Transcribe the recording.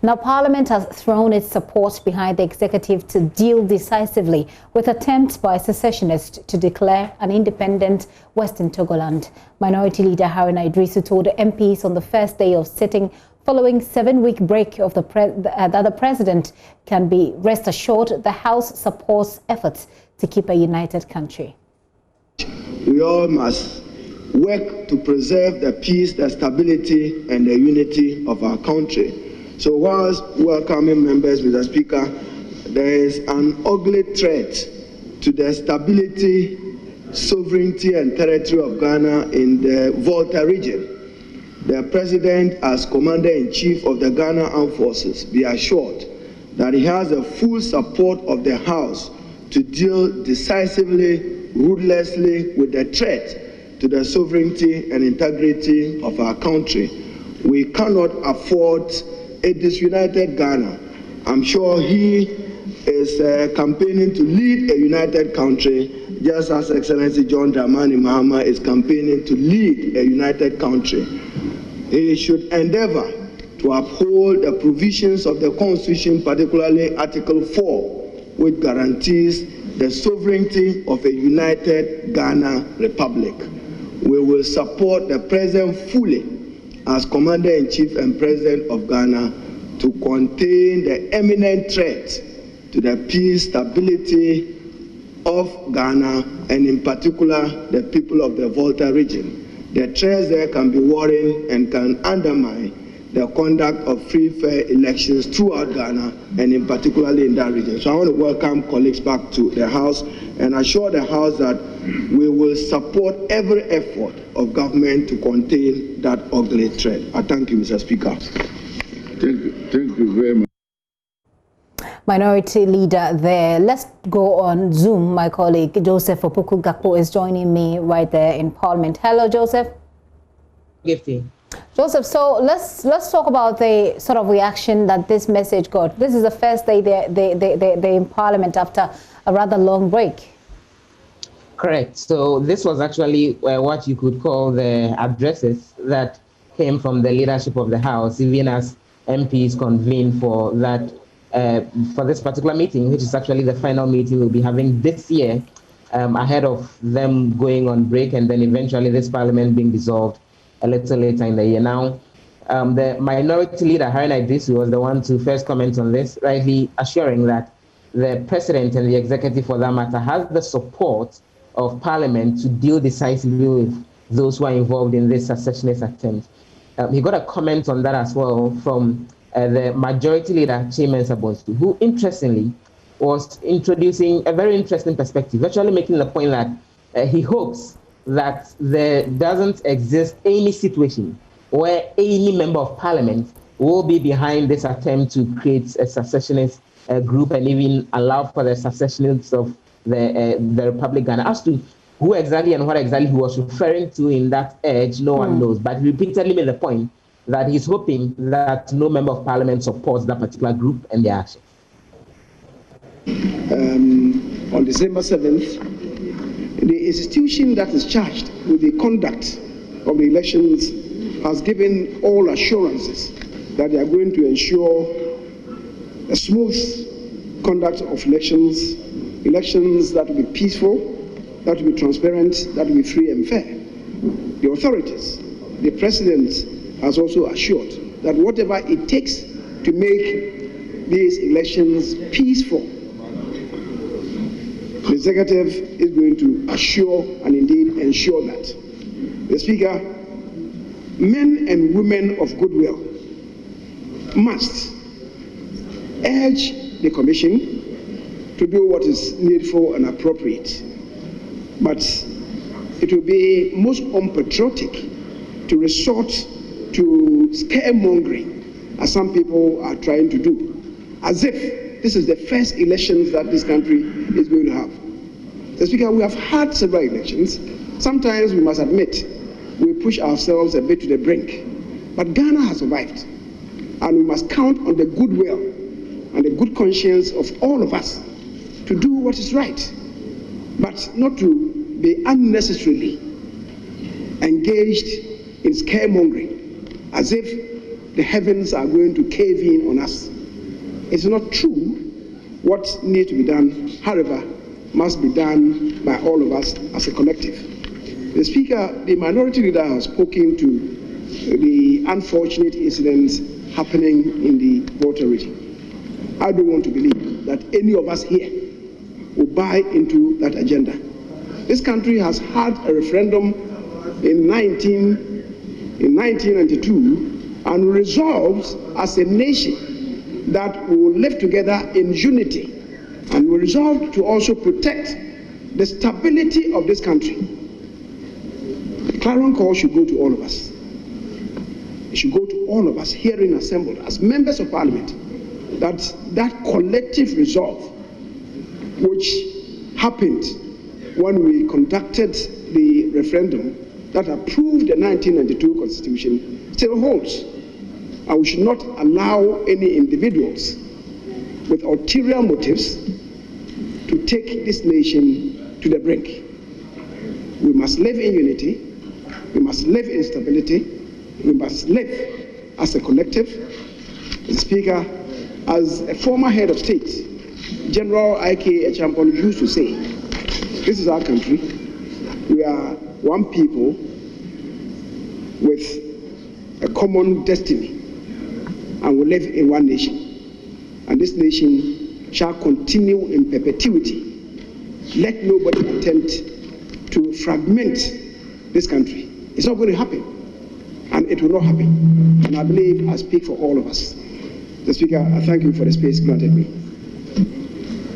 Now, Parliament has thrown its support behind the executive to deal decisively with attempts by secessionists to declare an independent Western Togoland. Minority Leader Haruna Idrisu told the MPs on the first day of sitting following 7-week break of that the president can be rest assured the House supports efforts to keep a united country. We all must work to preserve the peace, the stability, and the unity of our country. So whilst welcoming members, Mr. Speaker, there is an ugly threat to the stability, sovereignty, and territory of Ghana in the Volta region. The President, as Commander-in-Chief of the Ghana Armed Forces, be assured that he has the full support of the House to deal decisively, ruthlessly with the threat to the sovereignty and integrity of our country. We cannot afford a disunited Ghana. I'm sure he is campaigning to lead a united country, just as Excellency John Dramani Mahama is campaigning to lead a united country. He should endeavor to uphold the provisions of the Constitution, particularly Article 4, which guarantees the sovereignty of a united Ghana Republic. We will support the President fully as Commander-in-Chief and President of Ghana to contain the imminent threat to the peace, stability of Ghana, and in particular the people of the Volta region. The threats there can be worrying and can undermine the conduct of free, fair elections throughout Ghana, and in particularly in that region. So I want to welcome colleagues back to the House and assure the House that we will support every effort of government to contain that ugly threat. I thank you, Mr. Speaker. Thank you very much. Minority Leader there. Let's go on Zoom. My colleague Joseph Opoku Gakpo is joining me right there in Parliament. Hello, Joseph. Gifty. Joseph, so let's talk about the sort of reaction that this message got. This is the first day they're in Parliament after a rather long break. Correct. So this was actually what you could call the addresses that came from the leadership of the House, even as MPs convened for that for this particular meeting, which is actually the final meeting we'll be having this year, ahead of them going on break and then eventually this Parliament being dissolved a little later in the year. Now, the Minority Leader, Haruna Idrisu, was the one to first comment on this, rightly assuring that the President and the Executive, for that matter, has the support of Parliament to deal decisively with those who are involved in this secessionist attempt. He got a comment on that as well from the Majority Leader, Chairman Sabonsu, who interestingly was introducing a very interesting perspective, actually making the point that he hopes that there doesn't exist any situation where any member of Parliament will be behind this attempt to create a secessionist group and even allow for the secessionists of the Republic Ghana. As to who exactly and what exactly he was referring to in that urge, no one knows, but he repeatedly made the point that he's hoping that no member of Parliament supports that particular group and their action. On December 7th, the institution that is charged with the conduct of the elections has given all assurances that they are going to ensure a smooth conduct of elections that will be peaceful, that will be transparent, that will be free and fair. The authorities, the President has also assured that whatever it takes to make these elections peaceful, the Executive is going to assure and indeed ensure that. The Speaker, men and women of goodwill must urge the Commission to do what is needful and appropriate. But it will be most unpatriotic to resort to scaremongering, as some people are trying to do, as if this is the first elections that this country is going to have. So, Speaker, we have had several elections. Sometimes we must admit we push ourselves a bit to the brink. But Ghana has survived. And we must count on the goodwill and the good conscience of all of us to do what is right, but not to be unnecessarily engaged in scaremongering, as if the heavens are going to cave in on us. It's not true. What needs to be done, however, must be done by all of us as a collective. The Speaker, the Minority Leader, has spoken to the unfortunate incidents happening in the Volta region. I don't want to believe that any of us here will buy into that agenda. This country has had a referendum in 1992 and resolved as a nation that we will live together in unity, and we resolved to also protect the stability of this country. The clarion call should go to all of us. It should go to all of us herein assembled as members of Parliament, that collective resolve which happened when we conducted the referendum that approved the 1992 Constitution still holds. And we should not allow any individuals with ulterior motives to take this nation to the brink. We must live in unity, we must live in stability, we must live as a collective. Mr. Speaker, as a former head of state, General I.K. Echampon used to say, this is our country. We are one people with a common destiny, and we live in one nation. And this nation shall continue in perpetuity. Let nobody attempt to fragment this country. It's not going to happen, and it will not happen. And I believe I speak for all of us. Mr. Speaker, I thank you for the space granted me.